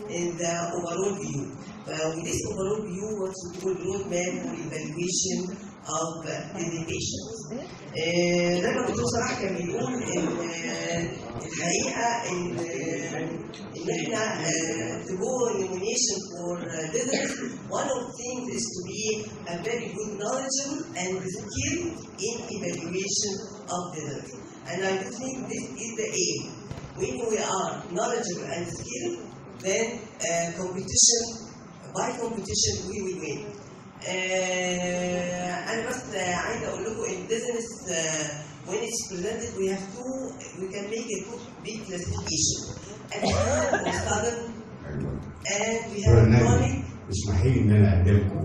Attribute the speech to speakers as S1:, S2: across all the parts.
S1: in the overall view. With this overall view, what we call roadmap for evaluation of the patients. زي ما الدكتور صلاح كان بيقول ان الحقيقه ان احنا to go nomination for dithers, one of the things is to be a very good knowledgeable and skilled in evaluation of dithers. And I think this is the aim. When we are knowledgeable and skilled, then by competition we will win. أنا بس عايزة أقول لكم إن business when it's presented we can make a big classification. And we have chronic.
S2: اسمحي لي ان انا اقدمكم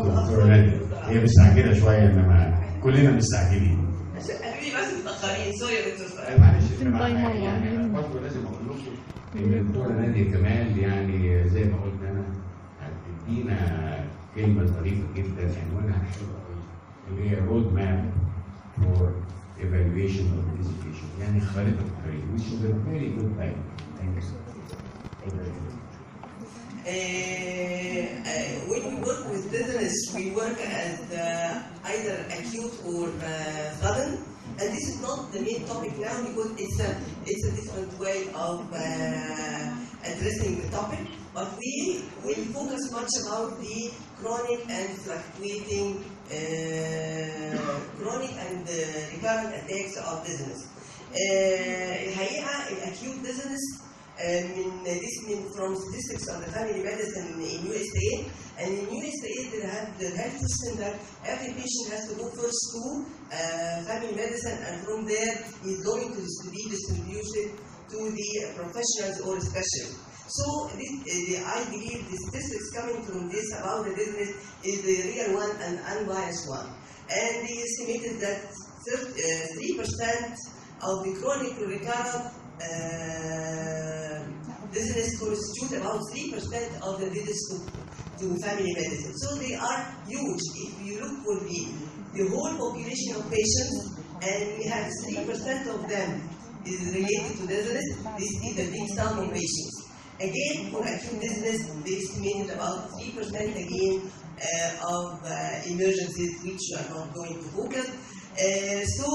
S2: دكتوره ناديه، هي مستعجله شويه انما كلنا مستعجلين.
S1: قالوا لي بس متاخرين، سوري يا دكتور.
S2: معلش يعني برضه لازم اقول لكم ان الدكتوره ناديه كمال يعني زي ما قلت انا هتدينا كلمه ظريفه جدا عنوانها حلو قوي اللي هي رود ماب فور evaluation of education، يعني خارطه الطريق which is a very good thing. Thank you.
S1: When we work with business, we work as either acute or sudden, and this is not the main topic now because it's a different way of addressing the topic. But we will focus much about the chronic and fluctuating, chronic and recurrent attacks of dizziness. الحقيقة acute dizziness from statistics of the family medicine in USA, and in USA they have the health system that every patient has to go first to family medicine, and from there is going to be distributed to the professionals or specialists. So I believe the statistics coming from this about the business is the real one and unbiased one. And they estimated that 3% of the chronic recurrent business constitute about 3% of the visits to family medicine. So they are huge. If you look for the whole population of patients, and we have 3% of them is related to dizziness, this is a big sum of patients. Again, for acute dizziness, they estimated about 3% again of emergencies, which we are not going to focus. So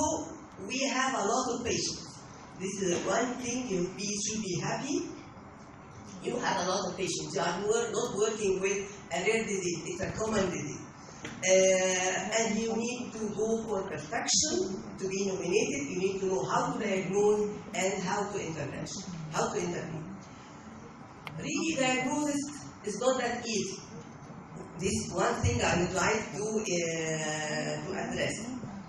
S1: we have a lot of patients. This is one thing you should be happy. You have a lot of patients. You are not working with a rare disease. It's a common disease. And you need to go for perfection to be nominated. You need to know how to diagnose and how to intervene. Really, diagnosis is not that easy. This is one thing I would like to address.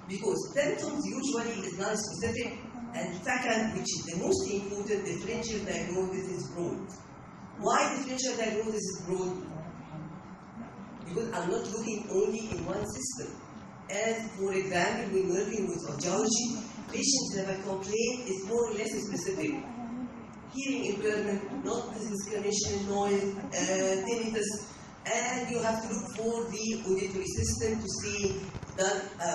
S1: Because symptoms usually is non-specific, and second, which is the most important, differential diagnosis is broad. Why differential diagnosis is broad? Because I'm not looking only in one system. As for example, when working with audiology, patients have a complaint is more or less specific. Hearing impairment, not discrimination, noise, tinnitus, and you have to look for the auditory system to see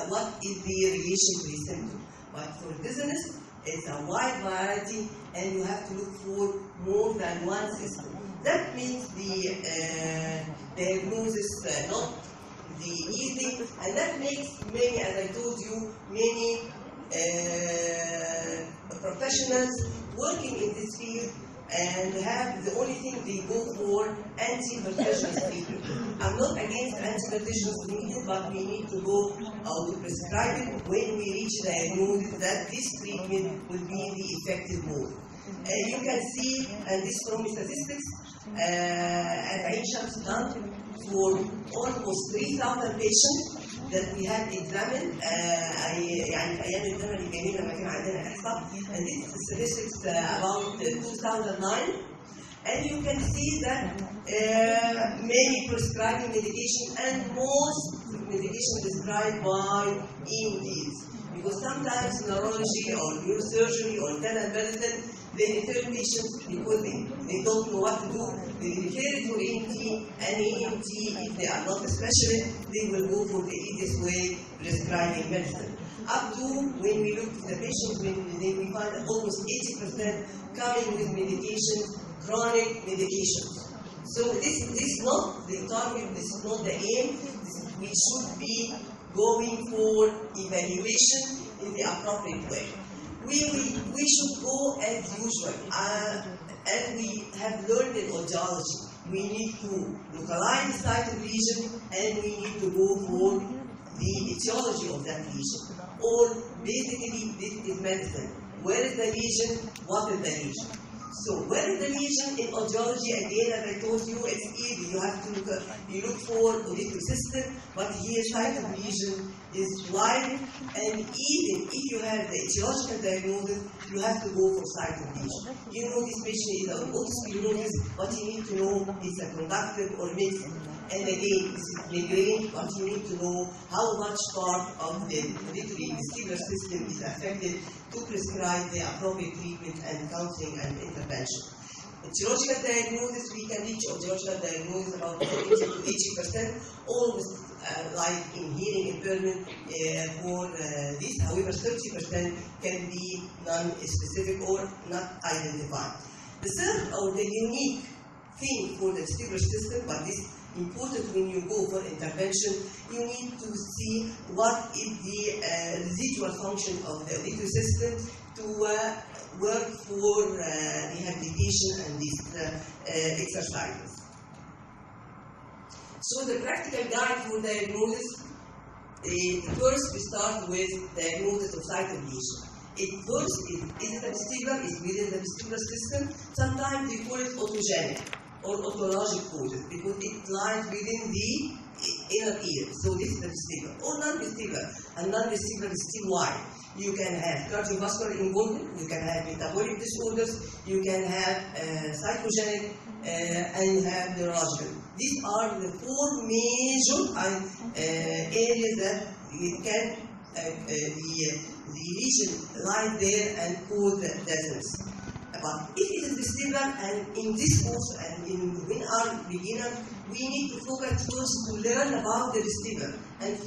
S1: what is the relation to the symptom. But for dizziness, it's a wide variety, and you have to look for more than one system. That means the diagnosis not the easy, and that makes many, as I told you, many professionals working in this field and have the only thing they go for anti-hypertension treatment. I'm not against anti-hypertension treatment, but we need to go to prescribe it when we reach the diagnosis that this treatment will be the effective mode. You can see, and this from statistics, at Ain Shams done for almost 3,000 patients that we had examined. يعني في أيام الزمن الجميل لما كان عندنا إحصاء, and this is statistics about 2009. And you can see that many prescribing medication, and most medication prescribed by ENTs. Because sometimes neurology or neurosurgery or internal medicine, they refer patients because they don't know what to do. They refer it for ENT, and ENT, if they are not a specialist, they will go for the easiest way, prescribing medicine. Up to when we look at the patient, when we find that almost 80% coming with medications chronic medications. So this is not the target, this is not the aim. We should be going for evaluation in the appropriate way. We should go as usual, and we have learned in audiology. We need to localize the site of lesion, and we need to go for the etiology of that lesion. Or basically, this is medicine. Where is the lesion? What is the lesion? So where is the lesion in audiology? Again, as I told you, it's easy. You have to look for auditive system, but here site of lesion is wide, and even if you have the etiological diagnosis, you have to go for site of lesion. You know this patient is on otosclerosis, but you need to know it's a conductive or mixed. And again, this is migraine, but you need to know how much part of the auditory vestibular system is affected to prescribe the appropriate treatment and counseling and intervention. Etiological diagnosis, we can reach etiological diagnosis about 70 to 80%, almost like in hearing impairment for this. However, 30% can be non-specific or not identified. The third or the unique thing for the vestibular system, but this important when you go for intervention, you need to see what is the residual function of the auditory system to work for rehabilitation and these exercises. So the practical guide for diagnosis, first we start with diagnosis of site of lesion. First, is it a vestibular? Is within the vestibular system? Sometimes we call it autogenic or autologic causes because it lies within the inner ear. So this is the vestibular. Or non-vestibular. And non-vestibular is still wide. You can have cardiovascular involvement, you can have metabolic disorders, you can have psychogenic, and you have neurological. These are the four major areas that it can the lesion lies there and cause deafness. But if it is vestibular, and in this course and in our beginner, we need to focus first to learn about the vestibular and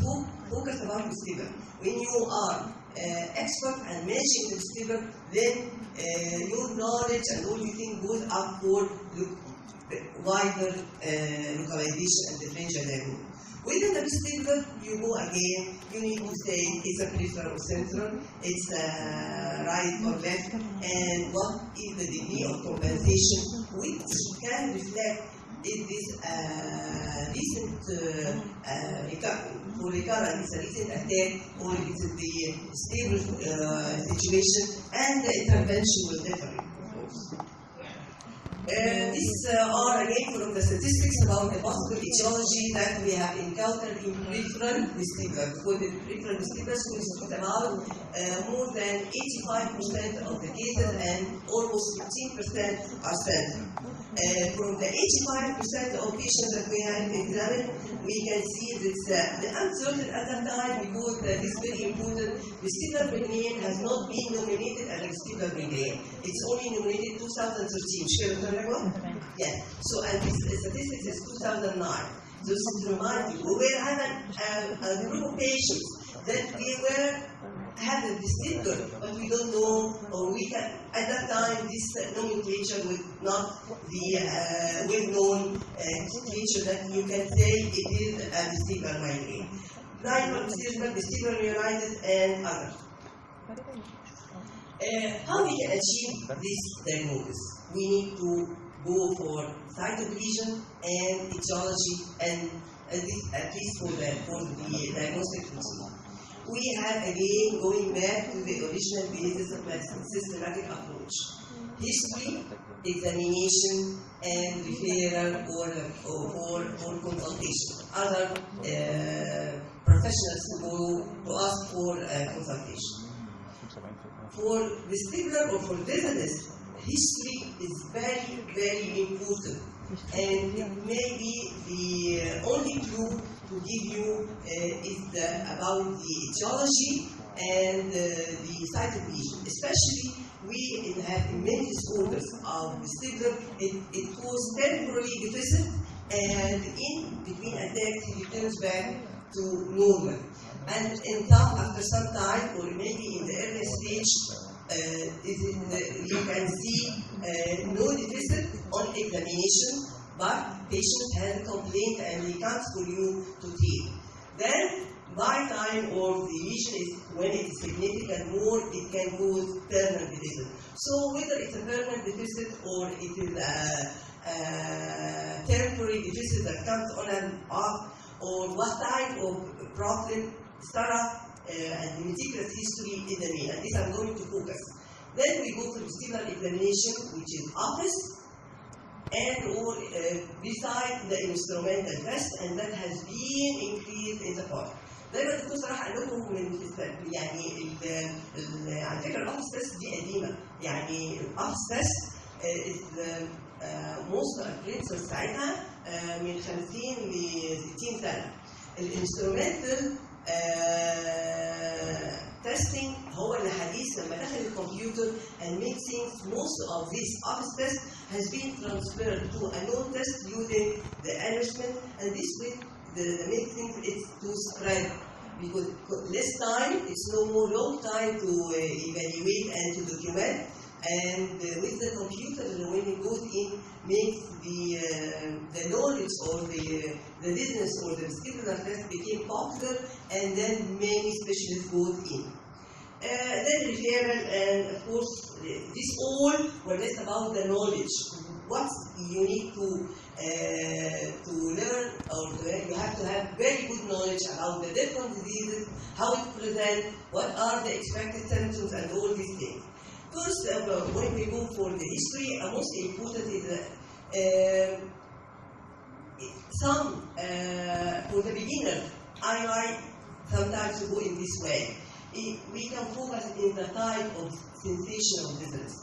S1: focus about vestibular. When you are expert and managing the vestibular, then your knowledge and all you think goes up for wider localization and differential diagnosis. Within the vestibular, you go again, you need to say it's a peripheral or central, it's right or left, and what is the degree of compensation, which can reflect if this recent recurrent, it's a recent attack, or if it's the stable situation, and the intervention will differ, of course. These are again from the statistics about the possible etiology that we have encountered in peripheral vestibular. For the peripheral vestibular, constitute about more than 85% of the cases, and almost 15% are central. From the 85% of patients that we have examined, we can see that the uncertain at that time, because this is very important, vestibular migraine has not been nominated as a vestibular migraine. It's only nominated 2013. Yeah. So, and this statistics is 2009. So, this is to remind you, we were having a group of patients that we were having vestibular, but we don't know, or we can, at that time, this nomenclature was not the well-known nomenclature that you can say it is a vestibular migraine. Vestibular neuritis, and others. How we can achieve this diagnosis? We need to go for site of lesion and etiology, and at least for the diagnostic routine. We have again going back to the original basis of medicine, systematic approach. History, examination, and referral or consultation. Other professionals go to ask for consultation. For vestibular or for dizziness, history is very, very important, and it may be the only clue to give you is about the etiology and the site of lesion. Especially, we have many disorders of vestibular. It was temporarily deficit, and in between attacks, it returns back to normal. And after some time, or maybe in the early stage, You can see no deficit on examination, but patient has a complaint and he comes for you to treat. Then, by time or the lesion is when it is significant more, it can cause permanent deficit. So whether it's a permanent deficit or it is a temporary deficit that comes on and off, or what type of problem, startup and the meticulous history is the main, and this I'm going to focus. Then we go to vestibular examination, which is office, and or beside the instrumental test, and that has been increased in the past. دايما الدكتور صراحه قال لكم من يعني على فكره الاوفيس تيست دي قديمه، يعني الاوفيس تيست موست برنسبل ساعتها من 50 ل 60 سنه. الانسترومنتال testing هو اللي حديث لما دخل الكمبيوتر and make things most of this office test has been transferred to a known test using the enrichment, and this way the main thing is to spread because less time, it's no more long time to evaluate and to document, and with the computer when it goes in makes the knowledge or the business or the vestibular test became popular, and then many specialists go in. Then referral, and of course this all were less about the knowledge. What you need to learn, or you have to have very good knowledge about the different diseases, how it presents, what are the expected symptoms, and all these things. First, when we go for the history, most important is some for the beginner. I like sometimes to go in this way. We can focus in the type of sensation of dizziness,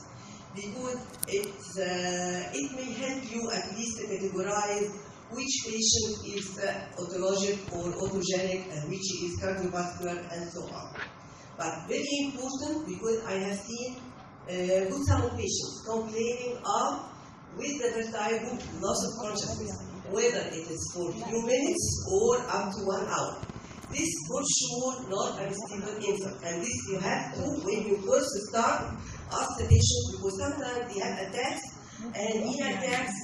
S1: because it may help you at least to categorize which patient is autologic or autogenic and which is cardiovascular and so on. But very important, because I have seen good some patients complaining of with the vertigo loss of consciousness, whether it is for a few minutes or up to 1 hour. This for sure not a vestibular insult, and this you have to, when you first start, ask the patient, because sometimes they have attacks, and in attacks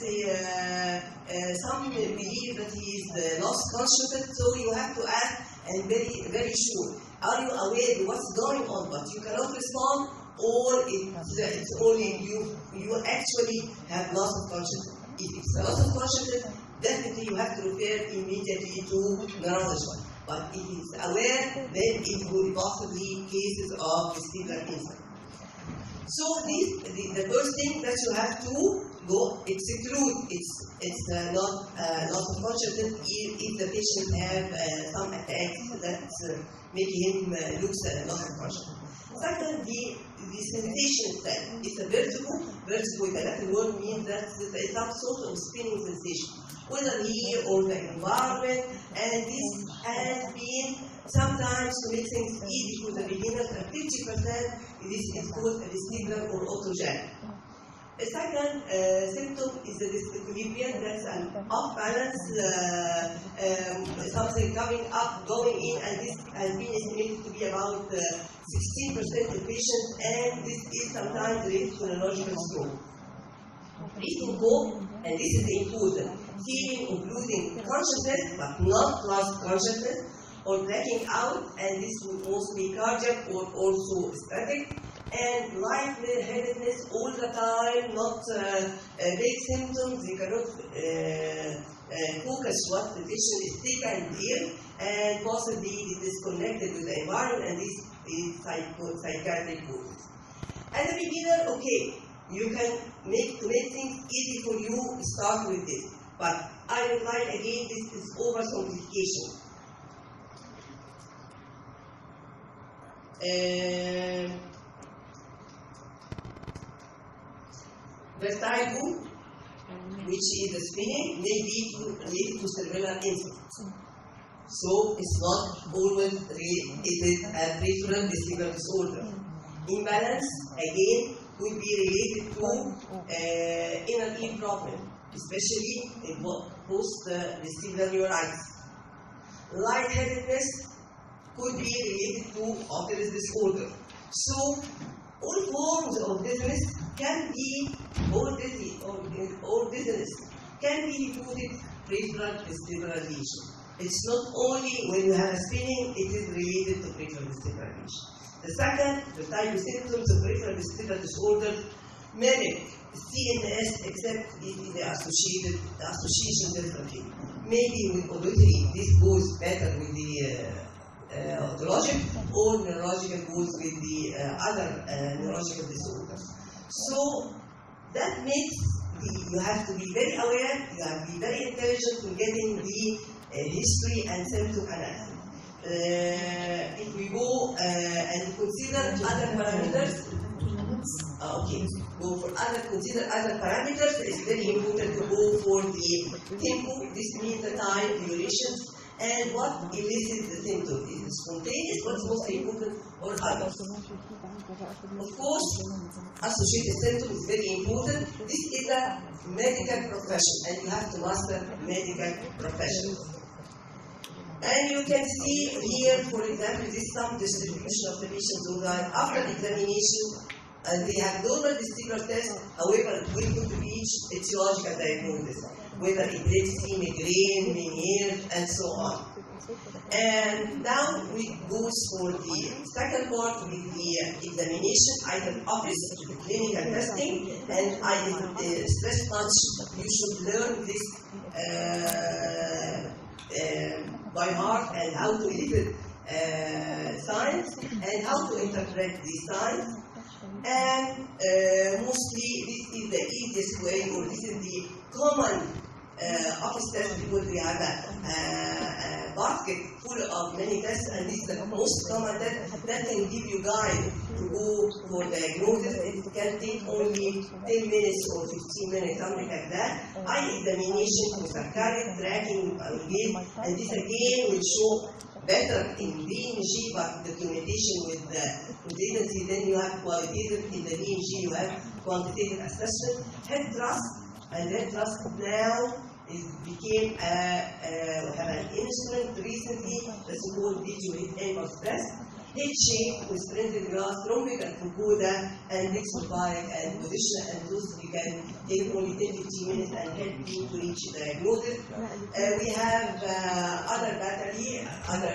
S1: some believe that he is lost consciousness, so you have to ask and very, very sure. Are you aware of what's going on, but you cannot respond, or it's only you actually have loss of consciousness? If it's a loss of consciousness, definitely you have to refer immediately to neurologist. But if it's aware, then it would possibly cases of vestibular insult. So the first thing that you have to go exclude, it's not loss of consciousness if the patient have some attacks that make him lose loss of consciousness. Second, the sensation itself. It's a vertigo. Vertigo in the Latin word means that it's some sort of spinning sensation, whether here or the environment, and this has been sometimes to make things easy for the beginners, and 50% this is called a vestibular or autogenic. The second symptom is the disequilibrium, that's an off-balance, something coming up, going in, and this has been estimated to be about 16% of patients, and this is sometimes related to neurological stroke. Breathing hope, and this is important, feeling of losing consciousness but not lost consciousness, or blacking out, and this would also be cardiac or also static, and lightheadedness all the time, not big symptoms. You cannot focus what the patient is sick and ill, and possibly disconnected with the environment, and this is psychiatric causes. As a beginner, okay, you can make things easy for you, start with this. But I would like, again, this is oversimplification. Vertigo, which is the spinning, may be related to cerebral insults. So it's not always related a peripheral vestibular disorder. Imbalance, again, could be related to inner ear problem, especially in post-vestibular neuritis. Lightheadedness could be related to ocular disorder. So All forms of dizziness can be, or dizziness can be reported peripheral vestibular lesion. It's not only when you have a spinning, it is related to peripheral vestibular lesion. The second, the type of symptoms of peripheral vestibular disorder mimic CNS except if they are the association differently. Maybe with auditory, this goes better with the otologic, or neurological goes with the other neurological disorders. So that makes you have to be very aware, you have to be very intelligent in getting the history and symptom analysis. If we go and consider other parameters, consider other parameters. It's very important to go for the tempo. This means the time, duration, and what elicits the symptom. Is it spontaneous? What's most important, or others? Of course, associated symptom is very important. This is a medical profession, and you have to master medical profession. And you can see here, for example, this is some distribution of the patients who died after examination, and they have normal vestibular test, however, we could reach etiological diagnosis, whether epilepsy, migraine, Meniere, and so on. And now we go for the second part with the examination, either office, clinical testing, and I stress much you should learn this by heart, and how to elicit signs and how to interpret these signs. And mostly this is the easiest way, or this is the common office test, because we have a basket full of many tests, and this is the most common test that can give you guide to go for diagnosis. It can take only 10 minutes or 15 minutes, something like that. Eye examination for saccharine, tracking, gait, and this again will show better in VNG, but documentation with the agency. Then you have qualitative in the VNG, you have quantitative assessment. Head thrust, and head thrust now became have an instrument recently that's called video hit impulse test. Head shape with printed glass, rhombic and fukuda, and exobic and position, and those you can take only 10-15 minutes and help you to reach diagnosis. We have other battery, other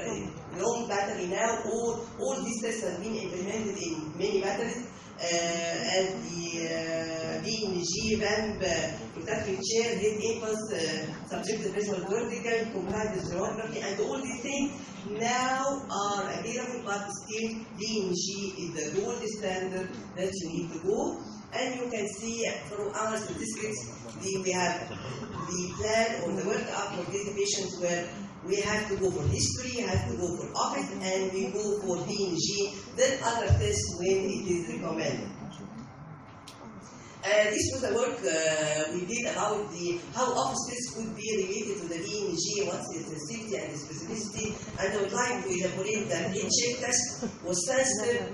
S1: long battery now. All these tests have been implemented in many batteries. And the VNG, VAMP, exactly chair, head impulse, subjective visual vertical, comparative sonography, and all these things now are available, but still VNG is the gold standard that you need to go. And you can see from our statistics, we have the plan or the workup for these patients where we have to go for history, have to go for office, and we go for VNG, then other tests when it is recommended. This was the work we did about how office tests could be related to the VNG, what's the sensitivity and the specificity, and I would like to elaborate that the check test was sensitive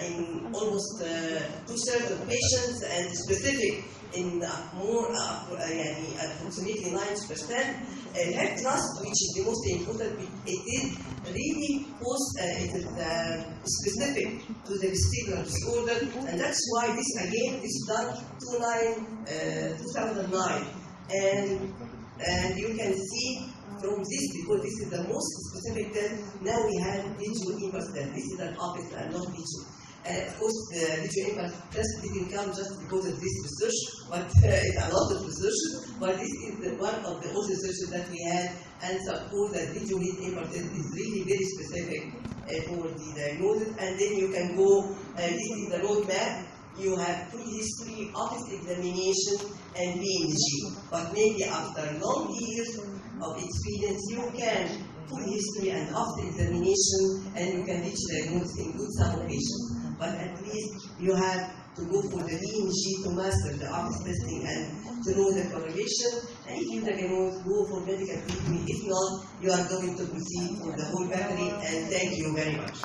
S1: in almost 2/3 of patients and specific in more approximately 90%. Head thrust, which is the most important, it is really specific to the vestibular disorder, and that's why this again is done 2009, and you can see from this, because this is the most specific test. Now we have visual impulse test. This is an office and not visual. Of course, the visual impulse test didn't come just because of this research, but it's a lot of research. But this is one of the old researches that we had, and suppose that visual impulse test is really very specific for the diagnosis. And then you can go. This is the roadmap. You have pre-history, office examination, and VNG. But maybe after long years of experience, you can full history and office examination, and you can reach diagnosis in good sample patients. But at least you have to go for the VNG to master the office testing and to know the correlation. And if you diagnose, go for medical treatment. If not, you are going to proceed for the whole battery. And thank you very much.